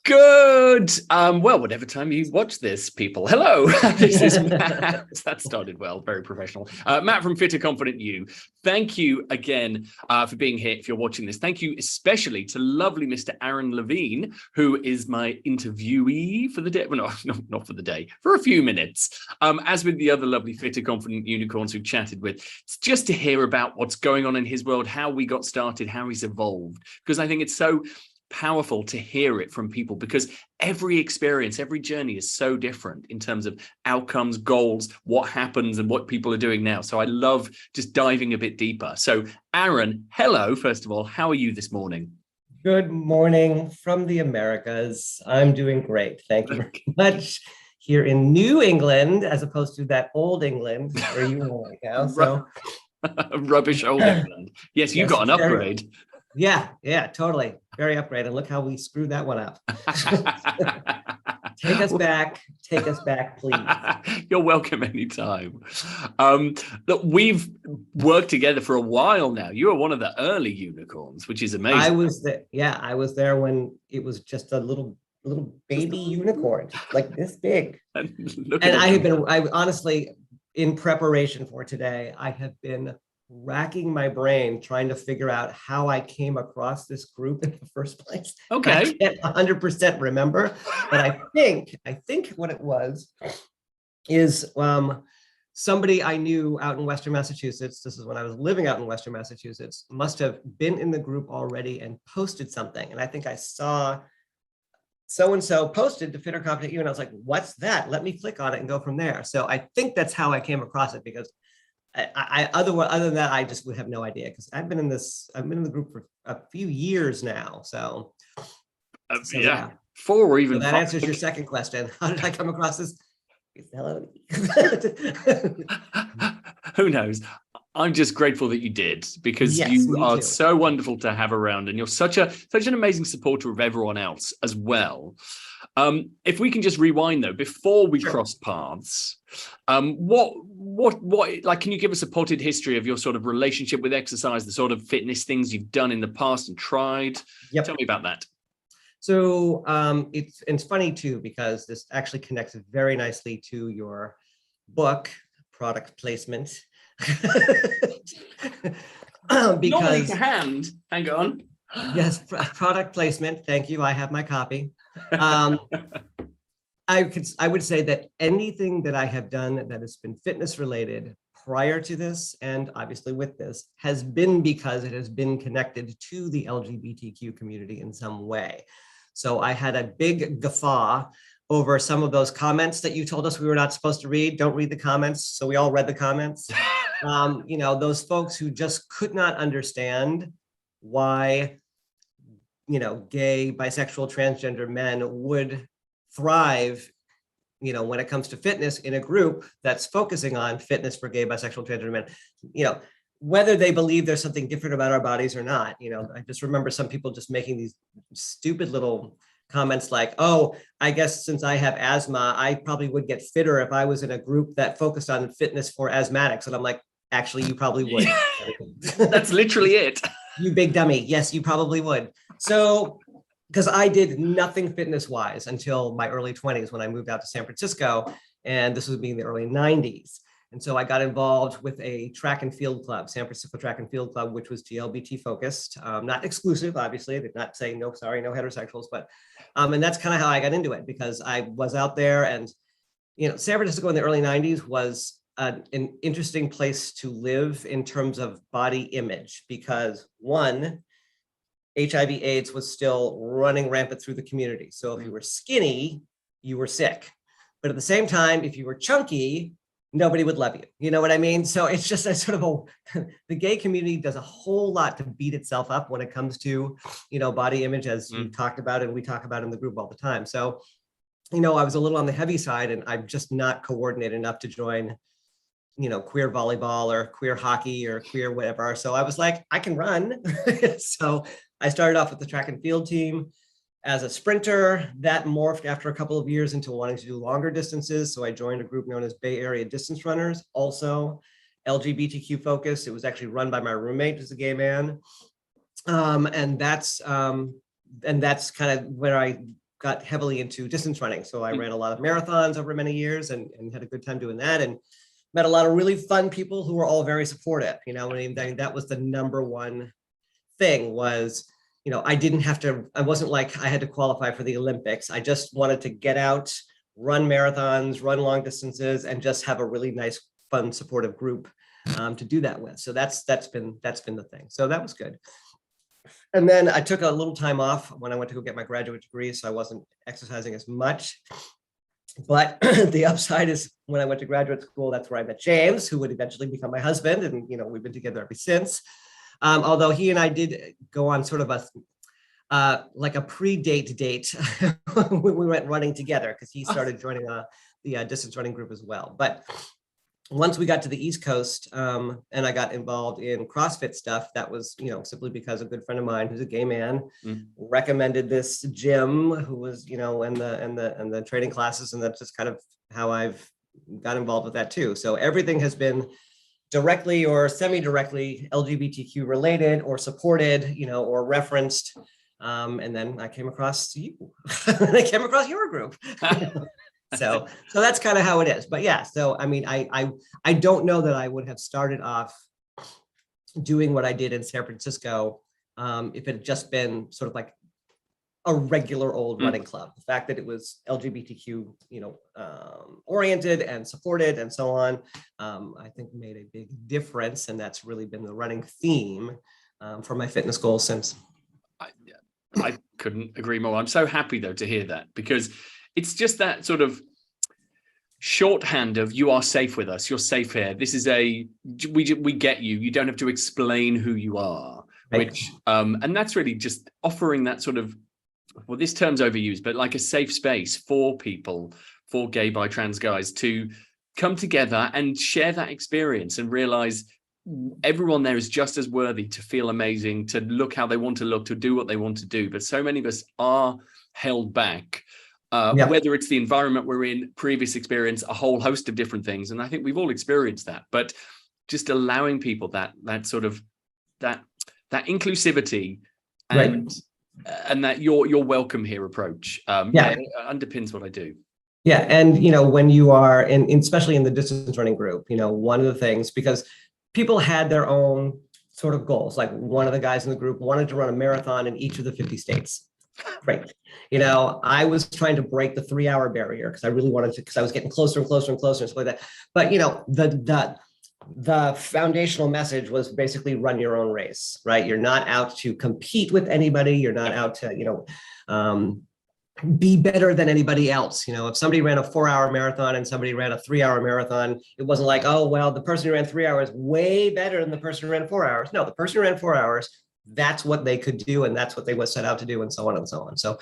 Good. Well, whatever time you watch this, people. Hello. This is Matt. That started well, very professional. Matt from Fitter Confident You. Thank you again for being here. If you're watching this, thank you especially to lovely Mr. Aaron Levin, who is my interviewee for the day. Well, no, not for the day, for a few minutes. As with the other lovely Fitter Confident unicorns who chatted with, it's just to hear about what's going on in his world, how we got started, how he's evolved, because I think it's so powerful to hear it from people, because every experience, every journey is so different in terms of outcomes, goals, what happens and what people are doing now. So I love just diving a bit deeper. So Aaron, hello, first of all, how are you this morning? Good morning from the Americas. I'm doing great. Thank you very much. Here in New England, as opposed to that old England where you are right now. So rubbish old England. Yes, you got an upgrade. Yeah, totally. Very upgrade. And look how we screwed that one up. Take us back, please. You're welcome anytime. Look, we've worked together for a while now. You are one of the early unicorns, which is amazing. I was there when it was just a little baby unicorn, like this big. And I honestly, in preparation for today, I have been racking my brain trying to figure out how I came across this group in the first place. Okay. I can't 100% remember, but I think what it was is somebody I knew out in Western Massachusetts. This is when I was living out in Western Massachusetts, must have been in the group already and posted something. And I think I saw so-and-so posted to Fitter Confident You, and I was like, what's that? Let me click on it and go from there. So I think that's how I came across it, because other than that, I just would have no idea, because I've been in the group for a few years now. So yeah, 4 or even so that 5. answers your second question. How did I come across this? Hello. Who knows? I'm just grateful that you did, because you are so wonderful to have around, and you're such an amazing supporter of everyone else as well. If we can just rewind though, before we crossed paths, what like, can you give us a potted history of your sort of relationship with exercise, the sort of fitness things you've done in the past and tried? Yep. Tell me about that. So it's funny too, because this actually connects very nicely to your book, Product Placement. Normally to hand, hang on. Yes, product placement. Thank you. I have my copy. I would say that anything that I have done that has been fitness related prior to this, and obviously with this, has been because it has been connected to the LGBTQ community in some way. So I had a big guffaw over some of those comments that you told us we were not supposed to read. Don't read the comments. So we all read the comments. Those folks who just could not understand why, gay, bisexual, transgender men would thrive, when it comes to fitness in a group that's focusing on fitness for gay, bisexual, transgender men, whether they believe there's something different about our bodies or not. I just remember some people just making these stupid little comments like, oh, I guess since I have asthma, I probably would get fitter if I was in a group that focused on fitness for asthmatics. And I'm like, actually, you probably would. That's literally it. You big dummy. Yes, you probably would. So, because I did nothing fitness wise until my early 20s when I moved out to San Francisco. And this was being the early 90s. And so I got involved with a track and field club, San Francisco Track and Field Club, which was GLBT focused, not exclusive, obviously. I did not say, no, sorry, no heterosexuals, but, and that's kind of how I got into it, because I was out there, and, San Francisco in the early 90s was an interesting place to live in terms of body image, because one, HIV/AIDS was still running rampant through the community. So if you were skinny, you were sick. But at the same time, if you were chunky, nobody would love you. You know what I mean? So it's just a sort of the gay community does a whole lot to beat itself up when it comes to, body image, as you talked about, and we talk about in the group all the time. So, I was a little on the heavy side, and I'm just not coordinated enough to join, queer volleyball or queer hockey or queer whatever. So I was like, I can run. So I started off with the track and field team as a sprinter. That morphed after a couple of years into wanting to do longer distances. So I joined a group known as Bay Area Distance Runners, also LGBTQ focused. It was actually run by my roommate, who's a gay man. And that's kind of where I got heavily into distance running. So I ran a lot of marathons over many years and had a good time doing that, and met a lot of really fun people who were all very supportive. You know, I mean, that was the number one thing was, you know, I wasn't like I had to qualify for the Olympics. I just wanted to get out, run marathons, run long distances, and just have a really nice, fun, supportive group to do that with. So that's been the thing. So that was good. And then I took a little time off when I went to go get my graduate degree, so I wasn't exercising as much. But the upside is when I went to graduate school, that's where I met James, who would eventually become my husband. And, you know, we've been together ever since. Although he and I did go on sort of like a pre-date date when we went running together, because he started joining the distance running group as well. But once we got to the East Coast and I got involved in CrossFit stuff, that was, you know, simply because a good friend of mine who's a gay man recommended this gym, who was, you know, in the training classes, and that's just kind of how I've got involved with that too. So everything has been directly or semi-directly LGBTQ related or supported, you know, or referenced. And then I came across you, and I came across your group. So that's kind of how it is. But yeah, so I mean, I don't know that I would have started off doing what I did in San Francisco if it had just been sort of like a regular old running club. The fact that it was LGBTQ, you know, oriented and supported and so on, I think made a big difference. And that's really been the running theme for my fitness goals since. I couldn't agree more. I'm so happy though to hear that, because it's just that sort of shorthand of you are safe with us. You're safe here. This is we get you. You don't have to explain who you are, right. Which and that's really just offering that sort of, well, this term's overused, but like a safe space for people, for gay, bi, trans guys to come together and share that experience and realize everyone there is just as worthy to feel amazing, to look how they want to look, to do what they want to do. But so many of us are held back, whether it's the environment we're in, previous experience, a whole host of different things. And I think we've all experienced that, but just allowing people that sort of, that inclusivity and, and that you're welcome here approach, it underpins what I do. Yeah. And, you know, when you are especially in the distance running group, you know, one of the things, because people had their own sort of goals. Like one of the guys in the group wanted to run a marathon in each of the 50 states. Great. You know, I was trying to break the 3-hour barrier because I really wanted to, because I was getting closer and closer and closer and stuff like that. But, you know, the foundational message was basically run your own race, right? You're not out to compete with anybody. You're not out to, you know, be better than anybody else. You know, if somebody ran a 4-hour marathon and somebody ran a 3-hour marathon, it wasn't like, oh, well, the person who ran 3 hours way better than the person who ran 4 hours. No, the person who ran 4 hours, that's what they could do. And that's what they was set out to do, and so on and so on. So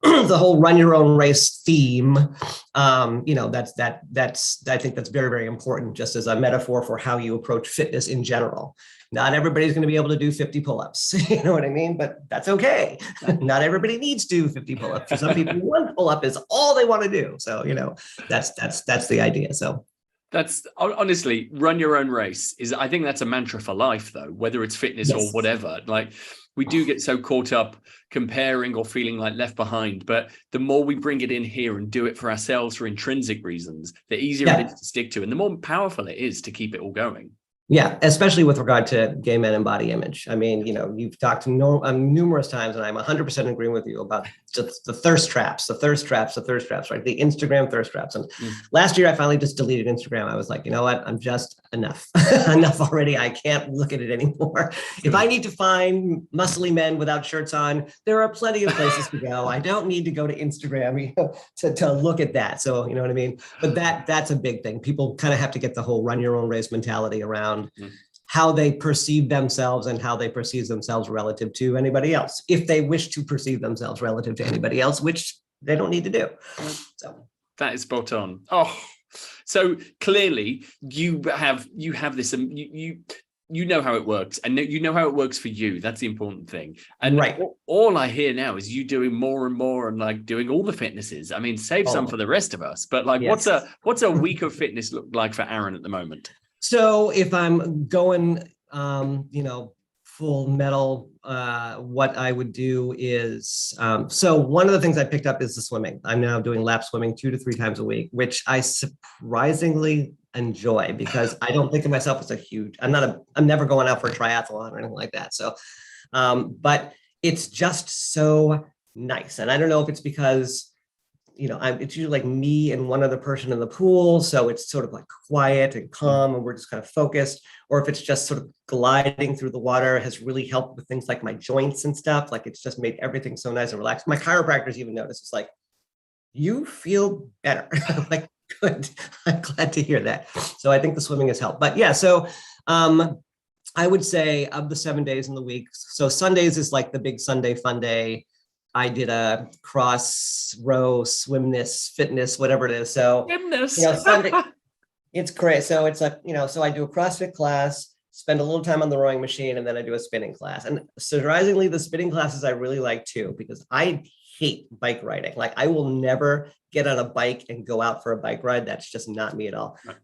the whole run your own race theme, you know, I think that's very, very important, just as a metaphor for how you approach fitness in general. Not everybody's going to be able to do 50 pull-ups, you know what I mean? But that's okay. Not everybody needs to do 50 pull-ups. For some people, one pull-up is all they want to do. So, you know, that's the idea. So that's honestly, run your own race is, I think that's a mantra for life though, whether it's fitness or whatever. Like we do get so caught up comparing or feeling like left behind, but the more we bring it in here and do it for ourselves for intrinsic reasons, the easier it is to stick to, and the more powerful it is to keep it all going. Yeah, especially with regard to gay men and body image. I mean, you know, you've talked numerous times, and I'm 100% in agreement with you about just the thirst traps, right? The Instagram thirst traps. And last year, I finally just deleted Instagram. I was like, you know what? I'm just enough already. I can't look at it anymore. If I need to find muscly men without shirts on, there are plenty of places to go. I don't need to go to Instagram, you know, to look at that. So, you know what I mean? But that's a big thing. People kind of have to get the whole run your own race mentality around how they perceive themselves and how they perceive themselves relative to anybody else, if they wish to perceive themselves relative to anybody else, which they don't need to do. So that is spot on. Oh, so clearly you have this, you know how it works, and you know how it works for you. That's the important thing. And all I hear now is you doing more and more and like doing all the fitnesses. I mean, save some for the rest of us, but like what's a week of fitness look like for Aaron at the moment? So if I'm going, you know, full metal what I would do is, so one of the things I picked up is the swimming. I'm now doing lap swimming 2 to 3 times a week, which I surprisingly enjoy because I don't think of myself as I'm never going out for a triathlon or anything like that. So, but it's just so nice. And I don't know if it's because, it's usually like me and one other person in the pool. So it's sort of like quiet and calm and we're just kind of focused, or if it's just sort of gliding through the water has really helped with things like my joints and stuff. Like it's just made everything so nice and relaxed. My chiropractors even notice it's like, you feel better. Like, good. I'm glad to hear that. So I think the swimming has helped. But yeah, so I would say of the 7 days in the week, so Sundays is like the big Sunday fun day. I did a cross row, swimness, fitness, whatever it is. So, Sunday, it's great. So it's like, so I do a CrossFit class, spend a little time on the rowing machine, and then I do a spinning class. And surprisingly, the spinning classes I really like too, because I hate bike riding. Like I will never get on a bike and go out for a bike ride. That's just not me at all. Right.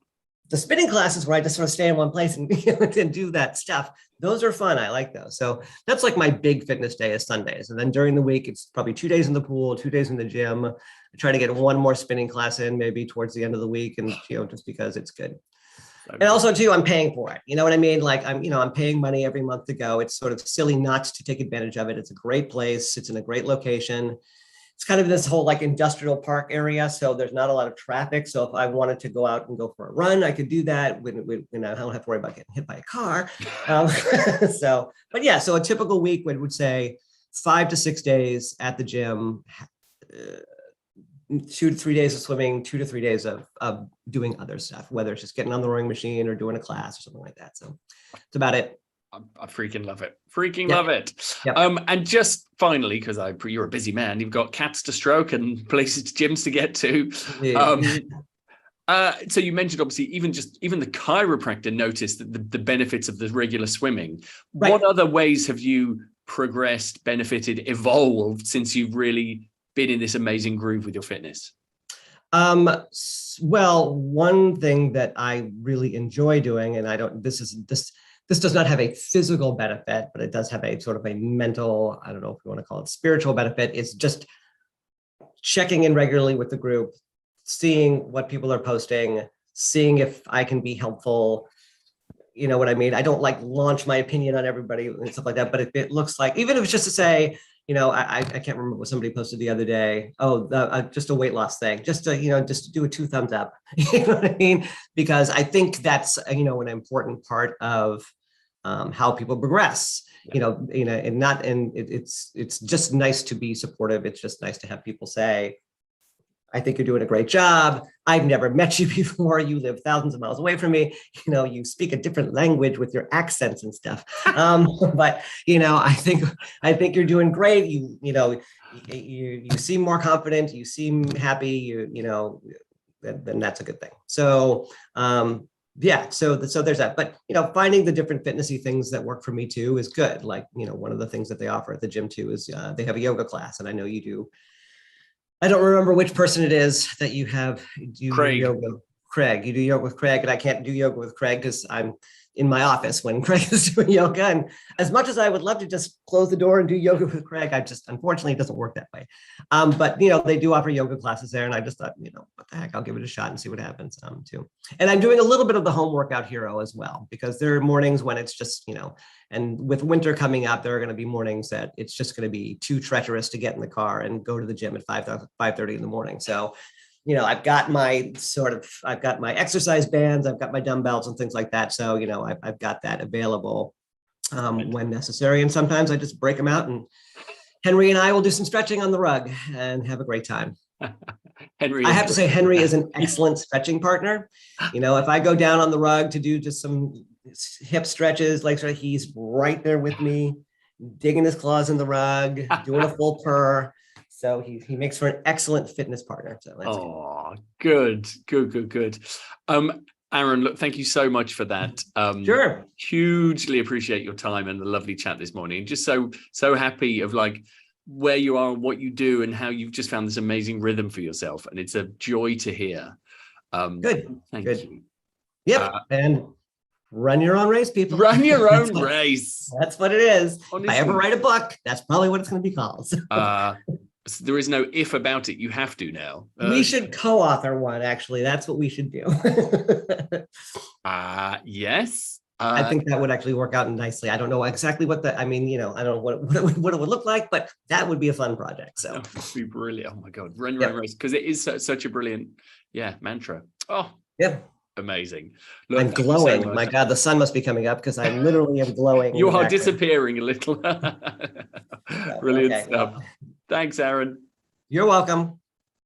The spinning classes where I just sort of stay in one place and, and do that stuff, those are fun. I like those. So that's like my big fitness day is Sundays. And then during the week, it's probably 2 days in the pool, 2 days in the gym. I try to get one more spinning class in maybe towards the end of the week. And, just because it's good. And also too, I'm paying for it. You know what I mean? Like I'm paying money every month to go. It's sort of silly not to take advantage of it. It's a great place. It's in a great location. It's kind of this whole like industrial park area. So there's not a lot of traffic. So if I wanted to go out and go for a run, I could do that when I don't have to worry about getting hit by a car. But yeah, so a typical week would say 5 to 6 days at the gym, 2 to 3 days of swimming, 2 to 3 days of doing other stuff, whether it's just getting on the rowing machine or doing a class or something like that. So it's about it. I freaking love it. Love it. Yep. And just finally, because you're a busy man, you've got cats to stroke and places, gyms to get to. So you mentioned obviously even the chiropractor noticed the benefits of the regular swimming. Right. What other ways have you progressed, benefited, evolved since you've really been in this amazing groove with your fitness? Well, one thing that I really enjoy doing, and this does not have a physical benefit, but it does have a sort of a mental, I don't know if you want to call it spiritual benefit, is just checking in regularly with the group, seeing what people are posting, seeing if I can be helpful. You know what I mean? I don't like launch my opinion on everybody and stuff like that, but if it looks like, even if it's just to say, I can't remember what somebody posted the other day. Just a weight loss thing, just to do a 2 thumbs up. You know what I mean? Because I think that's, an important part of how people progress. It's just nice to be supportive. It's just nice to have people say, I think you're doing a great job. I've never met you before. You live thousands of miles away from me. You speak a different language with your accents and stuff. But I think you're doing great. You seem more confident. You seem happy. Then that's a good thing. So yeah, so there's that. But finding the different fitnessy things that work for me too is good. Like one of the things that they offer at the gym too is they have a yoga class, and I know you do. I don't remember which person it is that you have. Craig. Yoga. Craig. You do yoga with Craig, and I can't do yoga with Craig because I'm in my office when Craig is doing yoga. And as much as I would love to just close the door and do yoga with Craig, unfortunately, it doesn't work that way. But, they do offer yoga classes there. And I just thought, what the heck, I'll give it a shot and see what happens too. And I'm doing a little bit of the home workout hero as well, because there are mornings when it's just, and with winter coming up, there are going to be mornings that it's just going to be too treacherous to get in the car and go to the gym at 5:30 in the morning. So, I've got my exercise bands, I've got my dumbbells and things like that. So, I've got that available when necessary. And sometimes I just break them out, and Henry and I will do some stretching on the rug and have a great time. I have to say, Henry is an excellent stretching partner. If I go down on the rug to do just some hip stretches, he's right there with me, digging his claws in the rug, doing a full purr. So he makes for an excellent fitness partner. So good. Aaron, look, thank you so much for that. Sure. Hugely appreciate your time and the lovely chat this morning. Just so happy of where you are and what you do and how you've just found this amazing rhythm for yourself. And it's a joy to hear. Good. Thank Good. you. Yep. And Run your own race, people. Run your own race. That's what it is. Honestly. If I ever write a book, that's probably what it's going to be called. There is no if about it. You have to now. We should co-author one, actually. That's what we should do. Yes. I think that would actually work out nicely. I don't know exactly what I don't know what it would look like, but that would be a fun project. So that would be brilliant. Oh my God. Run your own race. Because it is such a brilliant, mantra. Oh, yeah. Amazing. Look, I'm glowing. My God, the sun must be coming up because I literally am glowing. You are disappearing a little. Brilliant Okay, stuff. well. Thanks, Aaron. You're welcome.